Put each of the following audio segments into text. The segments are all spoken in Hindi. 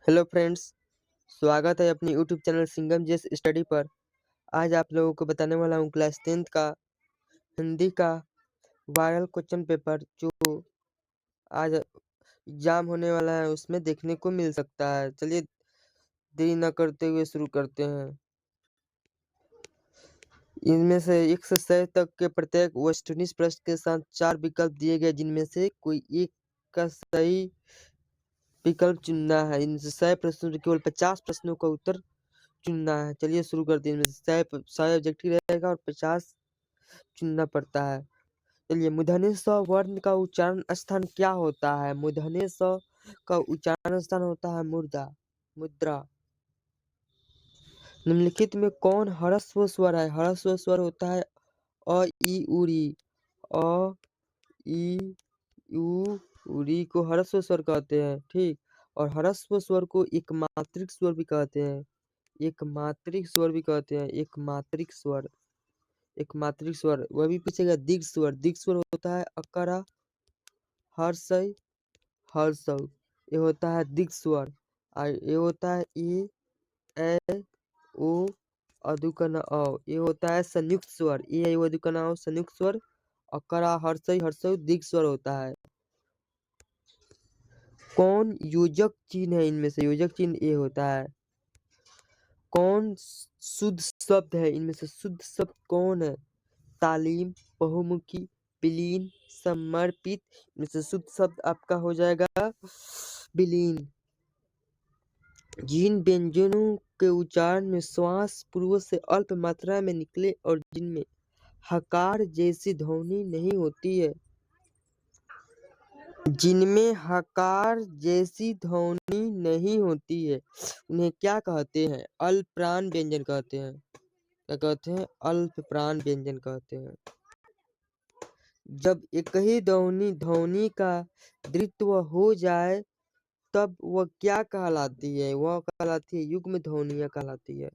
हेलो फ्रेंड्स, स्वागत है अपनी यूट्यूब चैनल सिंगम जेस स्टडी पर। आज आप लोगों को बताने वाला हूँ क्लास 10th का हिंदी का वायरल क्वेश्चन पेपर जो आज एग्जाम होने वाला है उसमें देखने को मिल सकता है। चलिए देरी न करते हुए शुरू करते हैं। इनमें से 1 से 100 तक के प्रत्येक वस्तुनिष्ठ प्रश्न के साथ 4 विकल्प दिए गए, जिनमें से कोई एक का सही विकल्प चुनना है। इनसे 100 प्रश्नों से केवल 50 प्रश्नों का उत्तर चुनना है। चलिए शुरू करते हैं। इनमें से 100 ऑब्जेक्टिव रहेगा और 50 चुनना पड़ता है। चलिए, मूर्धन्य स वर्ण का उच्चारण स्थान क्या होता है? मूर्धन्य स का उच्चारण स्थान होता है मुद्रा। निम्नलिखित में कौन ह्रस्व स्वर है? ह्रस्व स्वर होता है अ ई उरी। अ ई उ उरी को ह्रस्व स्वर कहते हैं, ठीक। और ह्रस्व स्वर को एकमात्रिक स्वर भी कहते हैं। एकमात्रिक स्वर भी कहते हैं। एकमात्रिक स्वर, एकमात्रिक स्वर। वह भी पूछेगा दीर्घ स्वर। दीर्घ स्वर होता है अकारा हर्षय हर्षव, ये होता है दीर्घ स्वर। और ये होता है ए ए ओ अधुकन अ, ये होता है संयुक्त स्वर। ए ओ अधुकन अ संयुक्त स्वर। अकारा हर्षय हर्षव दीर्घ स्वर होता है। कौन योजक चिन्ह है? इनमें से योजक चिन्ह ए होता है। कौन शुद्ध शब्द है? इनमें से शुद्ध शब्द कौन है? तालीम, बहुमुखी, विलीन, समर्पित। इनमें से शुद्ध शब्द आपका हो जाएगा विलीन। जिन व्यंजनों के उच्चारण में श्वास पूर्व से अल्प मात्रा में निकले और जिनमें हकार जैसी ध्वनि नहीं होती है, जिनमें हकार जैसी ध्वनि नहीं होती है, उन्हें क्या कहते हैं? अल्प प्राण व्यंजन कहते हैं। क्या कहते हैं? अल्प प्राण व्यंजन कहते हैं। जब एक ही ध्वनि का द्वित्व हो जाए तब वह क्या कहलाती है? वह कहलाती है युग्म ध्वनियाँ कहलाती है।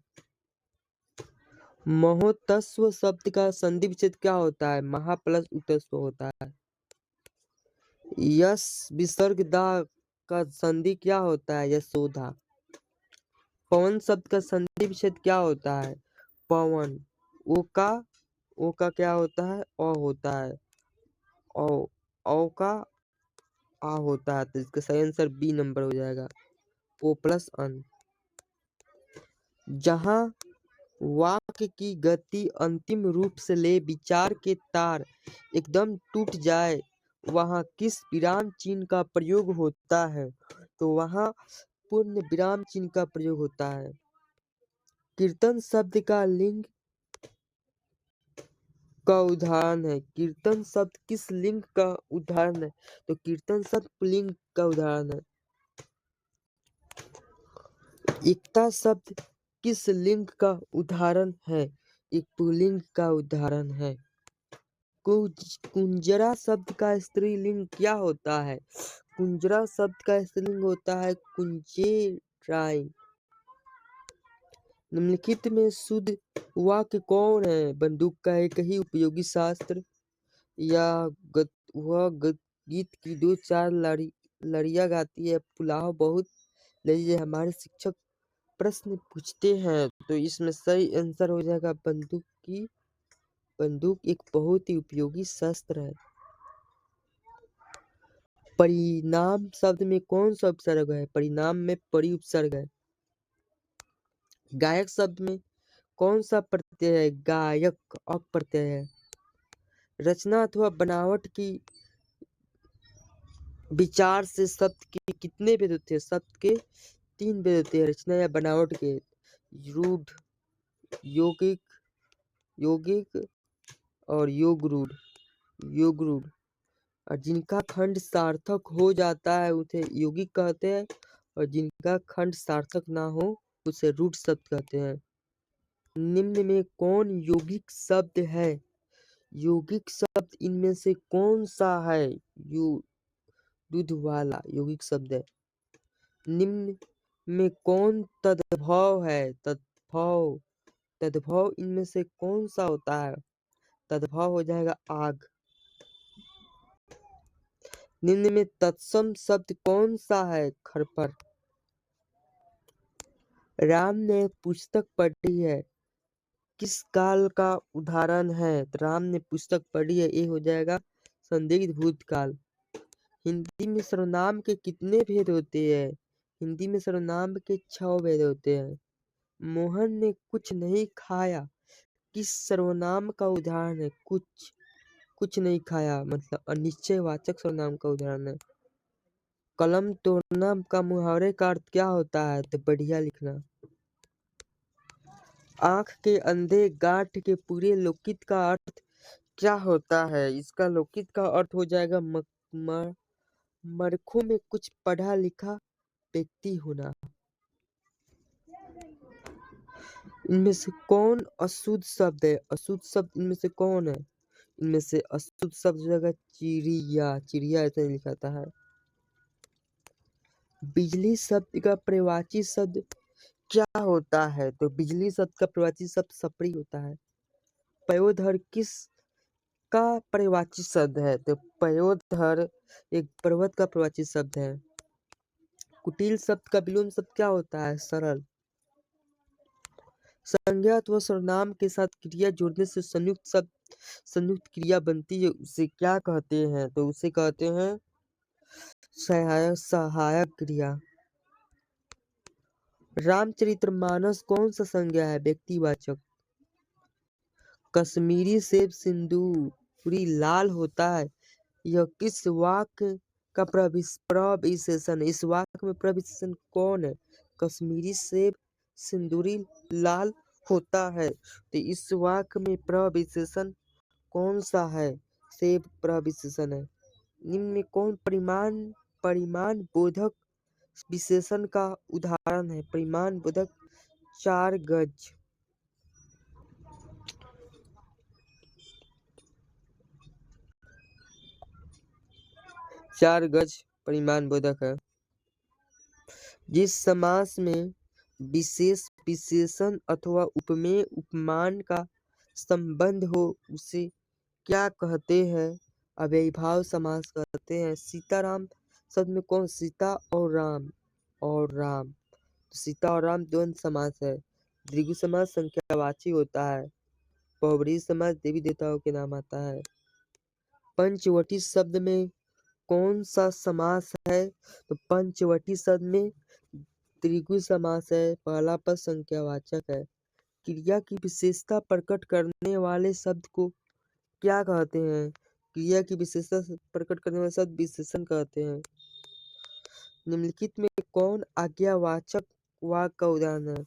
महोत्सव शब्द का संधि विच्छेद क्या होता है? महा प्लस उत्सव होता है। यश विसर्ग दा का संधि क्या होता है? यशोदा। पवन शब्द का संधि विच्छेद क्या होता है? पवन। ओ का क्या होता है? अ होता है। औ का आ होता है, तो इसका सही आंसर बी नंबर हो जाएगा, ओ प्लस अन। जहां वाक्य की गति अंतिम रूप से ले विचार के तार एकदम टूट जाए वहां किस विराम चिन्ह का प्रयोग होता है? तो वहां पूर्ण विराम चिन्ह का प्रयोग होता है। कीर्तन शब्द का लिंग का उदाहरण है। कीर्तन शब्द किस लिंग का उदाहरण है? तो कीर्तन शब्द पुल्लिंग का उदाहरण है। एकता शब्द किस लिंग का उदाहरण है? एक पुल्लिंग का उदाहरण है। कुंजरा शब्द का स्त्रीलिंग क्या होता है? कुंजरा शब्द का स्त्रीलिंग होता है कुंजेराई। निम्नलिखित में शुद्ध वाक्य कौन है? बंदूक का एक ही उपयोगी शस्त्र, या गीत की 2-4 लड़ियां गाती है, पुलाव बहुत लजीज है। हमारे शिक्षक प्रश्न पूछते हैं, तो इसमें सही आंसर हो जाएगा बंदूक एक बहुत ही उपयोगी शस्त्र है। परिणाम शब्द में कौन सा उपसर्ग है? परिणाम में परि उपसर्ग है। गायक शब्द में कौन सा प्रत्यय है? गायक अप प्रत्यय है। रचना अथवा बनावट की विचार से शब्द के कितने भेद होते हैं? शब्द के 3 भेद होते हैं रचना या बनावट के। रूढ़, यौगिक और योगरूढ़। और जिनका खंड सार्थक हो जाता है उसे यौगिक कहते हैं, और जिनका खंड सार्थक ना हो उसे रूढ़ शब्द कहते हैं। निम्न में कौन यौगिक शब्द है? यौगिक शब्द इनमें से कौन सा है? दूध वाला यौगिक शब्द है। निम्न में कौन तद्भव है? तद्भव इनमें से कौन सा होता है? तद्भव हो जाएगा आग। निम्न में तत्सम शब्द कौन सा है? खरपर। राम ने पुस्तक पढ़ी है किस काल का उदाहरण है? तो राम ने पुस्तक पढ़ी है, ये हो जाएगा संदिग्ध भूतकाल। हिंदी में सर्वनाम के कितने भेद होते हैं? हिंदी में सर्वनाम के 6 भेद होते हैं। मोहन ने कुछ नहीं खाया किस सर्वनाम का उदाहरण है? कुछ नहीं खाया मतलब अनिश्चयवाचक सर्वनाम का उदाहरण है। कलम तोड़ना का मुहावरे का अर्थ क्या होता है? तो बढ़िया लिखना। आंख के अंधे गांठ के पूरे लौकिक का अर्थ क्या होता है? इसका लौकिक का अर्थ हो जाएगा मरखों में कुछ पढ़ा लिखा व्यक्ति होना। इनमें से कौन अशुद्ध शब्द है? अशुद्ध शब्द इनमें से कौन है? इनमें से अशुद्ध शब्द हो जाएगा चिड़िया। चिड़िया ऐसे लिखा था है। बिजली शब्द का प्रवाची शब्द क्या होता है? तो बिजली शब्द का प्रवाची शब्द सपरी होता है। पयोधर किस का प्रवाची शब्द है? तो पयोधर एक पर्वत का प्रवाची शब्द है। कुटिल शब्द का विलोम शब्द क्या होता है? सरल। संज्ञा अथवा सर्वनाम के साथ क्रिया जोड़ने से संयुक्त क्रिया बनती है, उसे क्या कहते हैं? तो उसे कहते हैं सहायक क्रिया। रामचरितमानस कौन सा संज्ञा है? व्यक्तिवाचक। कश्मीरी सेब सिंदूरी लाल होता है, यह किस वाक्य का प्रविशेषण है? इस वाक्य में प्रविशेषण कौन है? कश्मीरी सेब सिंदूरी लाल होता है, तो इस वाक्य में प्रविशेषण कौन सा है? सेब प्रविशेषण है। निम्न में कौन परिमाण बोधक विशेषण का उदाहरण है? परिमाण बोधक 4 गज। 4 गज परिमाण बोधक है। जिस समास में विशेष विशेषण अथवा उपमेय उपमान का संबंध हो उसे क्या कहते हैं? अव्ययीभाव समास कहते हैं। सीताराम शब्द में कौन? सीता और राम। सीता और राम द्वंद्व समास है। द्विगु समास संख्यावाची होता है। बहुब्रीहि समास देवी देवताओं के नाम आता है। पंचवटी शब्द में कौन सा समास है? तो पंचवटी शब्द में द्विगु समास है। पहला पद संख्यावाचक है। क्रिया की विशेषता प्रकट करने वाले शब्द को क्या कहते हैं? क्रिया की विशेषता प्रकट करने वाले शब्द विशेषण कहते हैं। निम्नलिखित में कौन आज्ञावाचक वाक्य का उदाहरण है?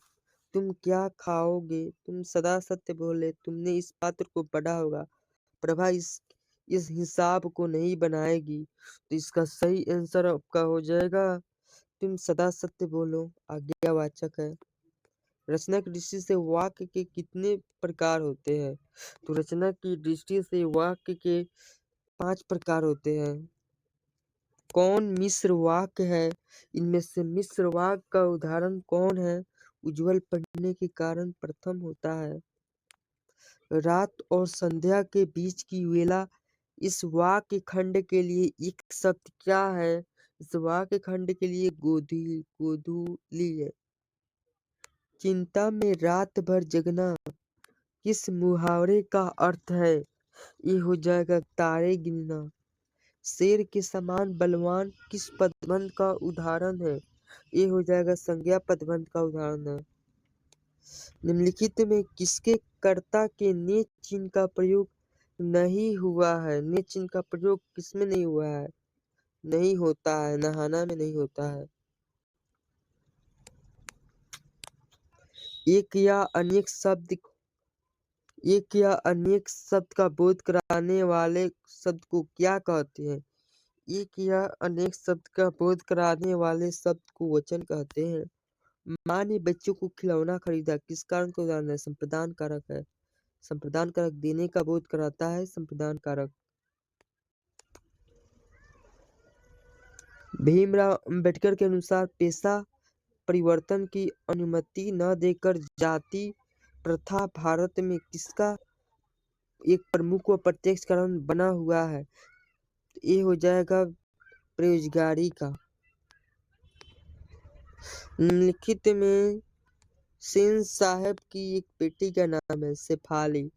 तुम क्या खाओगे? तुम सदा सत्य बोले। तुमने इस पात्र को पढ़ा होगा। प्रभा इस हिसाब को नहीं बनाएगी। तो इसका सही आंसर आपका हो जाएगा तुम सदा सत्य बोलो। आज्ञावाचक है। रचना की दृष्टि से वाक्य के कितने प्रकार होते हैं? तो रचना की दृष्टि से वाक्य के 5 प्रकार होते हैं। कौन मिश्र वाक्य है? इनमें से मिश्र वाक्य का उदाहरण कौन है? उज्ज्वल पढ़ने के कारण प्रथम होता है। रात और संध्या के बीच की वेला इस वाक्य खंड के लिए एक शब्द क्या है? इस वाक्य खंड के लिए गोधूली है। चिंता में रात भर जगना किस मुहावरे का अर्थ है? ये हो जाएगा तारे गिनना। शेर के समान बलवान किस पदबंध का उदाहरण है? ये हो जाएगा संज्ञा पदबंध का उदाहरण है। निम्नलिखित में किसके कर्ता के ने चिन्ह का प्रयोग नहीं हुआ है? ने चिन्ह का प्रयोग किसमें नहीं हुआ है? नहीं होता है। नहाना में नहीं होता है। एक या अनेक शब्द का बोध कराने वाले शब्द को क्या कहते हैं? एक या अनेक शब्द का बोध कराने वाले शब्द को वचन कहते हैं। माँ ने बच्चों को खिलौना खरीदा किस कारण का उदाहरण है? संप्रदान कारक है। संप्रदान कारक देने का बोध कराता है। संप्रदान कारक। भीमराव अंबेडकर के अनुसार पेशा परिवर्तन की अनुमति न देकर जाति प्रथा भारत में किसका एक प्रमुख व प्रत्यक्ष कारण बना हुआ है? ये हो जाएगा बेरोजगारी का। निम्नलिखित में सेन साहब की एक बेटी का नाम है शेफाली।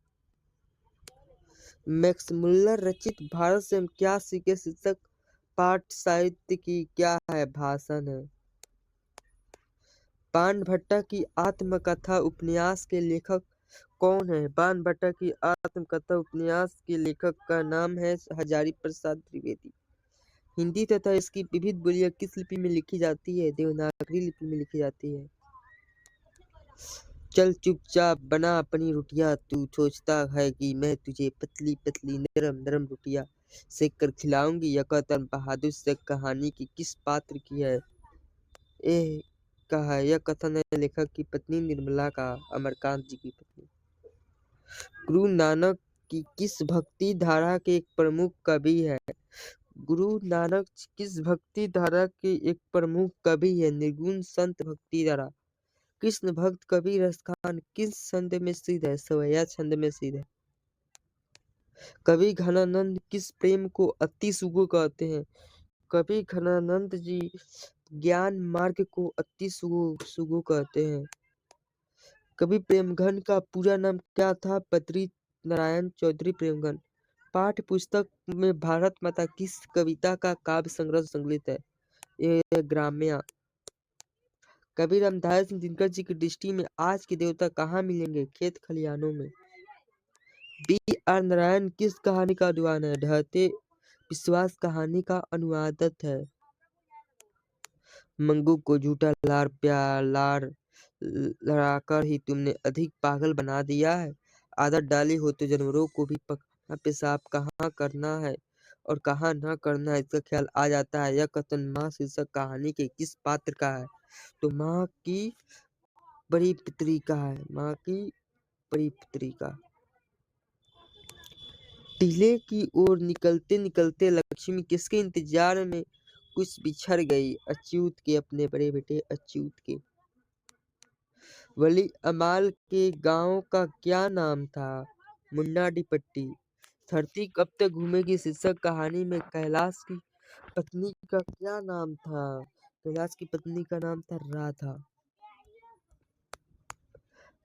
मैक्स मुल्लर रचित भारत से हम क्या सीखे शीर्षक पाठ साहित्य की क्या है भाषण है। बाणभट्टा की आत्मकथा उपन्यास के लेखक कौन है? बाणभट्टा की आत्मकथा उपन्यास के लेखक का नाम है हजारी प्रसाद द्विवेदी। हिंदी तथा इसकी विविध बोलियां किस लिपि में लिखी जाती है? देवनागरी लिपि में लिखी जाती है। चल चुपचाप बना अपनी रोटियां, तू सोचता है कि मैं तुझे पतली पतली नरम नरम रोटियां सेक कर खिलाऊंगी। यह कथन बहादुर से कहानी की किस पात्र की है? यह कथन है लेखक की पत्नी निर्मला का, अमरकांत जी की पत्नी। गुरु नानक की किस भक्ति धारा के एक प्रमुख कवि है? गुरु नानक किस भक्ति धारा के एक प्रमुख कवि है? निर्गुण संत भक्ति धारा। कृष्ण भक्त कवि रसखान किस छंद में सिद्ध है? सवैया छंद में सिद्ध है। कवि घनानंद किस प्रेम को अति सुगो कहते हैं? कवि घनानंद जी ज्ञान मार्ग को अति सुगो कहते हैं। कवि प्रेमघन का पूरा नाम क्या था? बद्री नारायण चौधरी प्रेमघन। पाठ्य पुस्तक में भारत माता किस कविता का काव्य संग्रह संकलित है? ये ग्राम्या। कवि रामधारी सिंह दिनकर जी की दृष्टि में आज के देवता कहाँ मिलेंगे? खेत खलिहानों में। B.R. नारायण किस कहानी का अनुवाद है? ढहते विश्वास कहानी का अनुवादक है। मंगू को झूठा लार लड़ाकर ही तुमने अधिक पागल बना दिया है। आदत डाली हो तो जानवरों को भी पकड़ना पेशाब कहाँ करना है और कहाँ न करना है इसका ख्याल आ जाता है। यह कथन माँ शीर्षक कहानी के किस पात्र का है? तो माँ की बड़ी पुत्री का है। माँ की बड़ी पुत्री का। टीले की ओर निकलते निकलते लक्ष्मी किसके इंतजार में कुछ बिछड़ गई? अच्युत के, अपने बड़े बेटे अच्युत के। वली अमाल के गांव का क्या नाम था? मुन्नाडीपट्टी। धरती कब तक घूमेगी शीर्षक कहानी में कैलाश की पत्नी का क्या नाम था? कैलाश की पत्नी का नाम था राधा।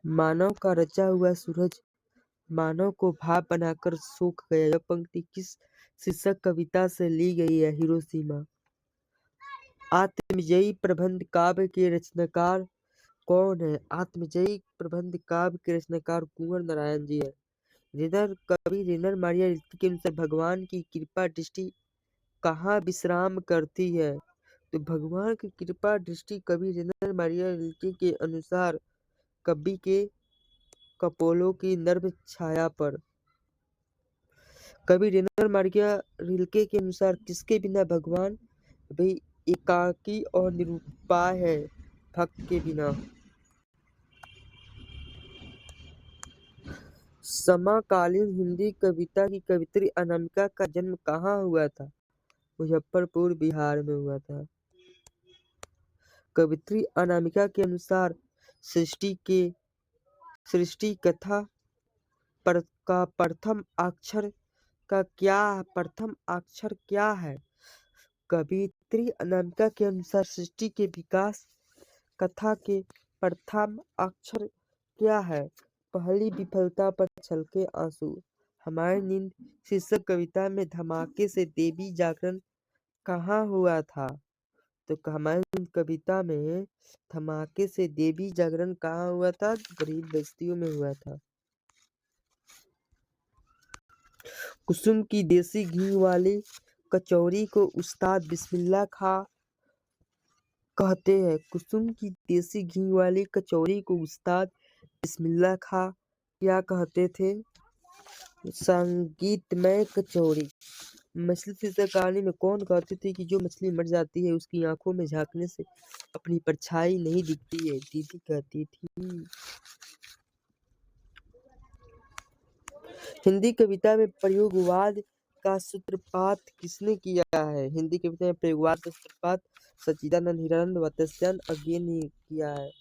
मानव का रचा हुआ सूरज मानव को भाप बनाकर सूख गया। यह पंक्ति किस शीर्षक कविता से ली गई है? हिरोशिमा। आत्मजयी प्रबंध काव्य के रचनाकार कौन है? आत्मजयी प्रबंध काव्य के रचनाकार कुंवर नारायण जी है। कवि रेनर मारिया ऋषि के अनुसार भगवान की कृपा दृष्टि कहाँ विश्राम करती है? तो भगवान की कृपा दृष्टि कवि रेनर मारिया ऋषि के अनुसार कवि के कपोलों की नर्म छाया पर। कवि रेनर मारिया रिल्के के अनुसार किसके बिना भगवान भी एकाकी और निरुपाय है? भक्त के बिना। समकालीन हिंदी कविता की कवित्री अनामिका का जन्म कहाँ हुआ था? मुजफ्फरपुर बिहार में हुआ था। कवित्री अनामिका के अनुसार सृष्टि कथा का प्रथम अक्षर क्या है? कवित्री अनामिका के अनुसार सृष्टि के विकास कथा के प्रथम अक्षर क्या है? पहली विफलता पर छलके आंसू। हमारी नींद शीर्षक कविता में धमाके से देवी जागरण कहाँ हुआ था? तो हमारी नींद कविता में धमाके से देवी जागरण कहाँ हुआ था? गरीब बस्तियों में हुआ था। कुसुम की देसी घी वाली कचौरी को उस्ताद बिस्मिल्लाह खां कहते हैं। कुसुम की देसी घी वाली कचौरी को उस्ताद बिस्मिल्लाह खां क्या कहते थे? संगीतमय कचौरी। मछली शीर्षक कहानी में कौन कहती थी कि जो मछली मर जाती है उसकी आंखों में झांकने से अपनी परछाई नहीं दिखती है? दीदी कहती थी। हिंदी कविता में प्रयोगवाद का सूत्रपात किसने किया है? हिंदी कविता में प्रयोगवाद का सूत्रपात सच्चिदानंद हिरानंद वात्स्यायन अज्ञे ने किया है।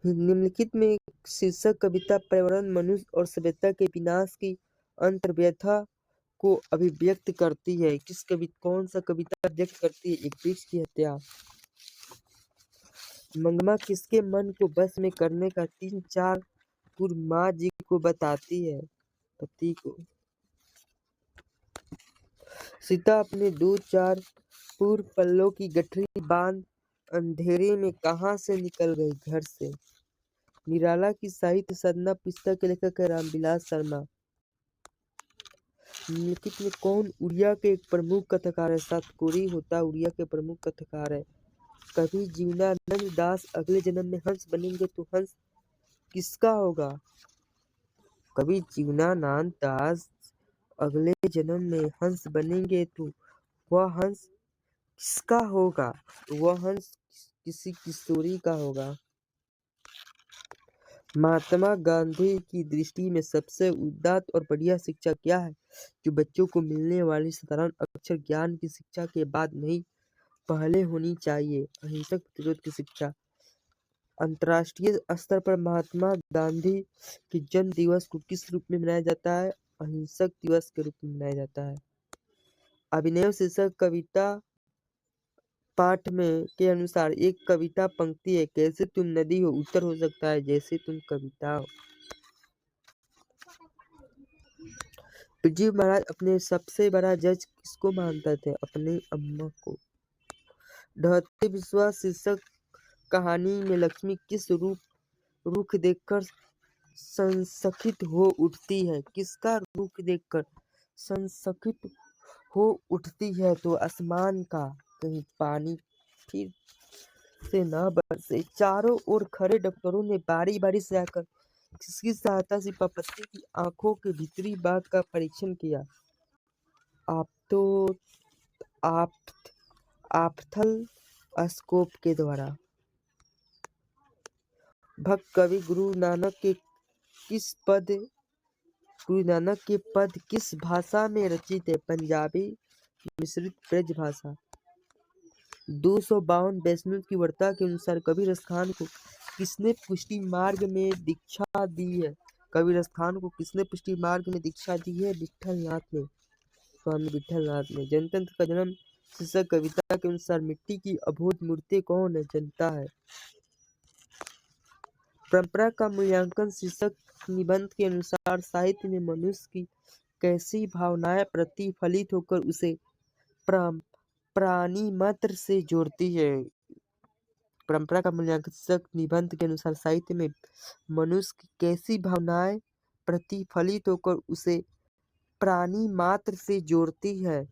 निम्नलिखित में शीर्षक कविता पर्यावरण मनुष्य और सभ्यता के विनाश की अंतर्व्यथा को अभिव्यक्त करती है। कौन सा कविता व्यक्त करती है? एक वृक्ष की हत्या। मंगमा किसके मन को बस में करने का 3-4 गुर माँ जी को बताती है? पति को। सीता अपने 2-4 पूर्व पल्लों की गठरी बांध अंधेरे में कहाँ से निकल गई? घर से। निराला की साहित्य साधना पुस्तक के लेखक है रामविलास शर्मा। निम्नलिखित में कौन उड़िया के एक प्रमुख कथाकार है? सातकोरी होता उड़िया के प्रमुख कथाकार है। कवि जीवनानंद दास अगले जन्म में हंस बनेंगे तो हंस किसका होगा? कवि जीवनानंद दास अगले जन्म में हंस बनेंगे तो वह हंस किसका होगा? वह हंस किसी किशोरी का होगा। महात्मा गांधी की दृष्टि में सबसे उदात्त और बढ़िया शिक्षा क्या है, जो बच्चों को मिलने वाली साधारण अक्षर ज्ञान की शिक्षा के बाद नहीं पहले होनी चाहिए? अहिंसक प्रतिरोध की शिक्षा। अंतर्राष्ट्रीय स्तर पर महात्मा गांधी के जन्म दिवस को किस रूप में मनाया जाता है? अहिंसक दिवस के रूप में मनाया जाता है। अभिनव शीर्षक कविता पाठ में के अनुसार एक कविता पंक्ति है, कैसे तुम नदी हो? उत्तर हो सकता है जैसे तुम कविता हो। पृथ्वी महाराज अपने सबसे बड़ा जज किसको मानते थे? अपने अम्मा को। ढहते विश्वास शीर्षक कहानी में लक्ष्मी किस रुख देखकर संशकित हो उठती है? किसका रुख देखकर संशकित हो उठती है? तो आसमान का, कहीं पानी फिर से न बरसे। चारों ओर खड़े डॉक्टरों ने बारी बारी से आकर किसकी सहायता से पपत्ती की आंखों के भीतरी भाग का परीक्षण किया? आप्थल के द्वारा। भक्त कवि गुरु नानक के पद किस भाषा में रचित है? पंजाबी मिश्रित ब्रज भाषा। 252 वैष्णव की वार्ता के अनुसार कबीर स्थान को किसने पुष्टि मार्ग में दीक्षा दी है? कबीर स्थान को किसने पुष्टि मार्ग में दीक्षा दी है? विठलनाथ ने, स्वामी विठलनाथ ने। जनतंत्र का जन्म शीर्षक कविता के अनुसार मिट्टी की अबोध मूर्ति कौन है? जनता है। परंपरा का मूल्यांकन शीर्षक निबंध के अनुसार साहित्य में मनुष्य की कैसी भावनाएं प्रतिफलित होकर उसे प्राणी मात्र से जोड़ती है? परंपरा का मूल्यांकन शीर्षक निबंध के अनुसार साहित्य में मनुष्य की कैसी भावनाएं प्रतिफलित होकर उसे प्राणी मात्र से जोड़ती है?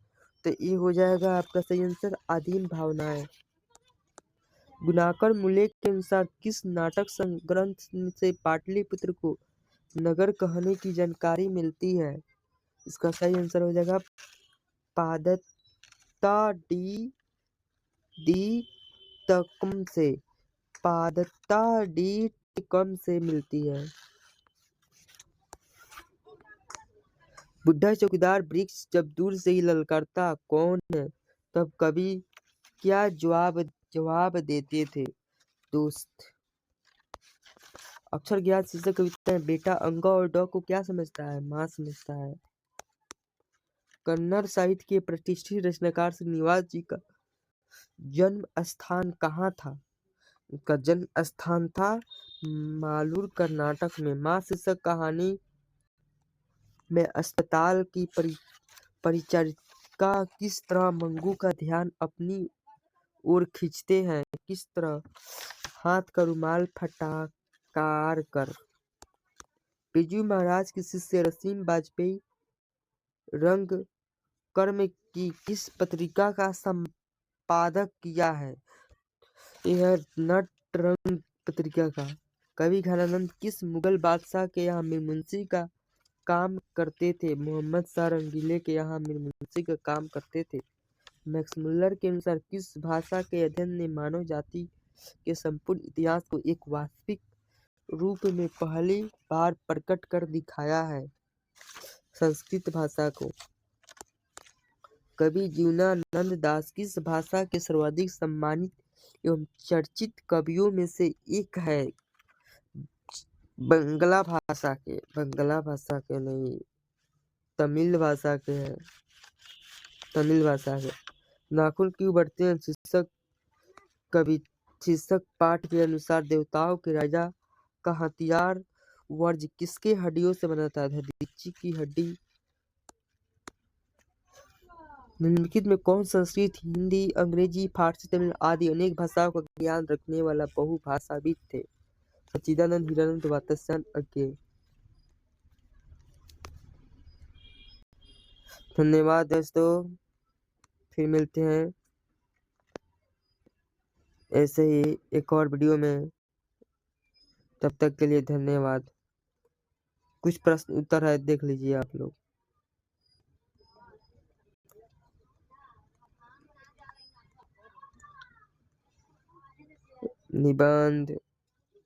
तो ये हो जाएगा आपका सही आंसर, आदिम भावनाएं। गुणाकर मूल्य के अनुसार किस नाटक ग्रंथ से पाटलिपुत्र को नगर कहने की जानकारी मिलती है? इसका सही आंसर हो जाएगा पादत्ता तकम से। पादत्ता टीकम से मिलती है। बुढ़ा चौकीदार वृक्ष जब दूर से ही ललकारता कौन है, तब कवि क्या जवाब देते थे? दोस्त। अक्षर ज्ञात शीर्षक कविता है, बेटा अंगा और डॉ को क्या समझता है? माँ समझता है। कन्नड़ साहित्य के प्रतिष्ठित रचनाकार श्रीनिवास जी का जन्म स्थान कहाँ था? उनका जन्म स्थान था मालूर कर्नाटक में। माँ शीर्षक कहानी में अस्पताल की परिचारिका किस तरह मंगू का ध्यान अपनी ओर खींचते हैं? किस तरह? हाथ का रुमाल फटकार कर। बिरजू महाराज के शिष्य रसीम वाजपेयी रंग कर्म की किस पत्रिका का संपादक किया है? यह नट रंग पत्रिका का। कवि घनानंद किस मुगल बादशाह के यहाँ मीर का काम करते थे? मोहम्मद शाह रंगीले के यहाँ मीर का काम करते थे। मैक्समुलर के अनुसार किस भाषा के अध्ययन ने मानव जाति के संपूर्ण इतिहास को एक वास्तविक रूप में पहली बार प्रकट कर दिखाया है? संस्कृत भाषा को। कवि जीवनानंद दास किस भाषा के सर्वाधिक सम्मानित एवं चर्चित कवियों में से एक है? बंगला भाषा के नहीं, तमिल भाषा के है। तमिल भाषा के। नाखून क्यों बढ़ते हैं शीर्षक शीर्षक पाठ के अनुसार देवताओं के राजा का हथियार वर्ज किसके हड्डियों से बना था? दधीचि की हड्डी। निम्नलिखित में कौन संस्कृत, हिंदी, अंग्रेजी, फारसी, तमिल आदि अनेक भाषाओं का ज्ञान रखने वाला बहुभाषाविद थे? सच्चिदानंद, हीरानंद, वात्स्यायन, अज्ञेय। धन्यवाद दोस्तों, फिर मिलते हैं ऐसे ही एक और वीडियो में। तब तक के लिए धन्यवाद। कुछ प्रश्न उत्तर है, देख लीजिए आप लोग। निबंध,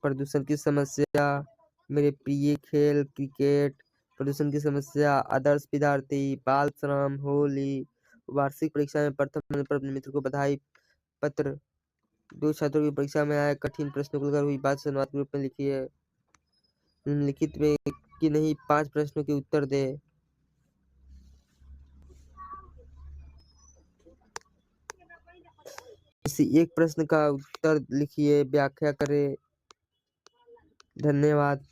प्रदूषण की समस्या, मेरे प्रिय खेल क्रिकेट, प्रदूषण की समस्या, आदर्श विद्यार्थी, बाल श्रम, होली, वार्षिक परीक्षा में प्रथम नंबर पर अपने मित्र को बधाई पत्र, 2 छात्रों की परीक्षा में आए कठिन प्रश्नों को लेकर हुई बात संवाद के रूप में लिखी है। निम्नलिखित में कि नहीं 5 प्रश्नों के उत्तर दे। किसी एक प्रश्न का उत्तर लिखिए, व्याख्या करें। धन्यवाद।